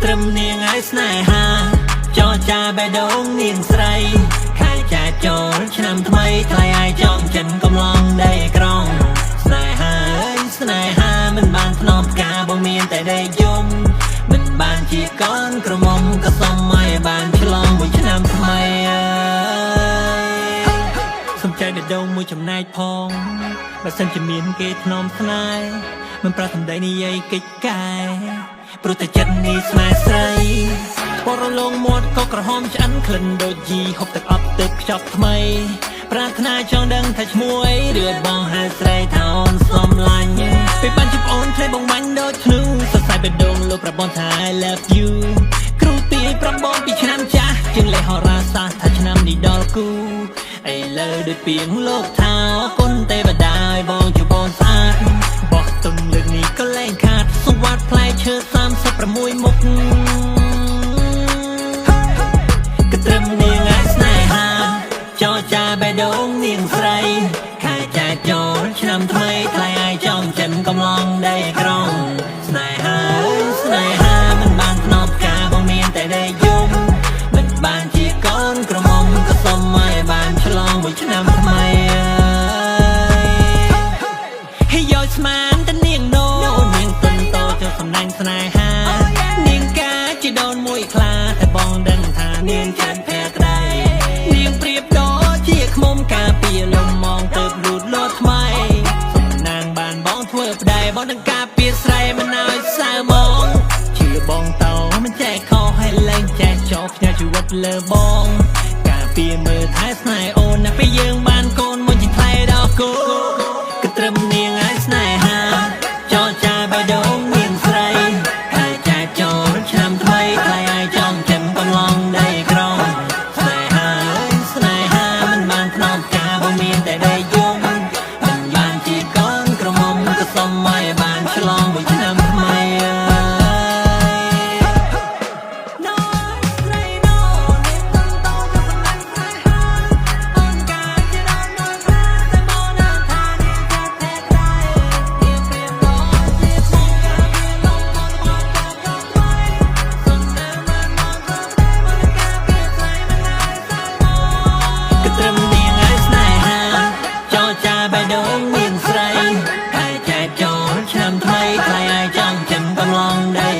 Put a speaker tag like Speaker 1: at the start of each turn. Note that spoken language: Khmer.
Speaker 1: ត្រឹមនាងឲ្យស្នេហាចរចាបេះដូងនាងស្រីខាយចាចូលឆ្នាំថ្មីថ្លៃឲ្យចង់ចិនកំឡុងដីក្រុងស្នេហាអើយស្នេហាមិនបានធ្នមផ្កាបើមានតែដីយំមិនបានជាកូនក្រមុំក៏សុំឲ្យបានឆ្លងមួយឆ្នាំថ្មីអើយសំចៃបេះដូងមួយចំណែកផងបើសិនជាមានគេធ្នមស្នេហ៍មិនប្រាថ្នានិយាយកិច្ចការព្រោះតែចិត្តនេះស្នេហ៍ស្រីពណ៌រលោងមាត់ក៏ក្រហមឆ្អិនក្លិនដូចជីហូបទឹកអប់ទឹកខ្ចប់ថ្មីប្រាថ្នាចង់ដឹងថាឈ្មោះអីឬបងហៅស្រីថាអូនសុំឡាញ់ពេលបានជួបអូនផ្លេបងបាញ់ដូចធ្នូសរសៃបេះដូងលោកប្របងថា I love you គ្រូទីប្របងពីឆ្នាំចាស់ជាងលេខហោរាសាស្ត្រថាឆ្នាំនេះដល់គូឥឡូវដូចពីងលោកថាអរគុណទេវតាឲ្យបងជួបបងស្អាតបោះទុំលើកនេះក៏លែងខាតសង្វាត់ផ្លែឈើ36មុខក៏ត្រឹមនាងឲ្យស្នេហាចរចាបេះដូងនាងស្រីខាយចាចូលឆ្នាំថ្មីថ្លៃឲ្យចំចិនកំឡុងដីក្រុងស្នេហាស្នេហាមិនបានធ្នប់ផ្កាបងមានតែដីយំមិនបានជាកូនក្រមុំក៏សុំឲ្យបានឆ្លងមួយឆ្នាំថ្មីហើយយកស្មានតែនាងនោនាងទុនតចុះសំណាញ់ស្នេហានាងកាជាដូនមួយខ្លាតែបងដឹងថានាងចិត្តភក្តីនាងប្រៀបដូចជាខ្មុំការពារលំមងទៅលូតលាស់ថ្មីសំណាងបានបងធ្វើប្តីបងនឹងការពារស្រីមិនឲ្យសៅមងជឿបងតោមិនចែកខុសឲ្យលែងចែកចោលផ្ញើជីវិតលើបងការពារមើលថែស្នេហ៍អូនណាពេលយើងបានកូនមុនជាថ្លៃដល់គូក៏ត្រឹមនាងឲ្យស្នេហាចរចាបេះដូងនាងស្រីខាយចាចូលឆ្នាំថ្មីថ្លៃឲ្យចំចិនកំឡុងដីក្រុងស្នេហាស្នេហាមិនបានធ្នមផ្កាបើមានតែដីយំមិនបានជាកូនក្រមុំក៏សុំឲ្យបានឆ្លងមួយឆ្នាំថ្មីត្រឹមនាងឲ្យស្នេហាចរចាបេះដូងនាងស្រីខាយចាចូលឆ្នាំថ្មីថ្លៃឲ្យចំចិនកំឡុងដី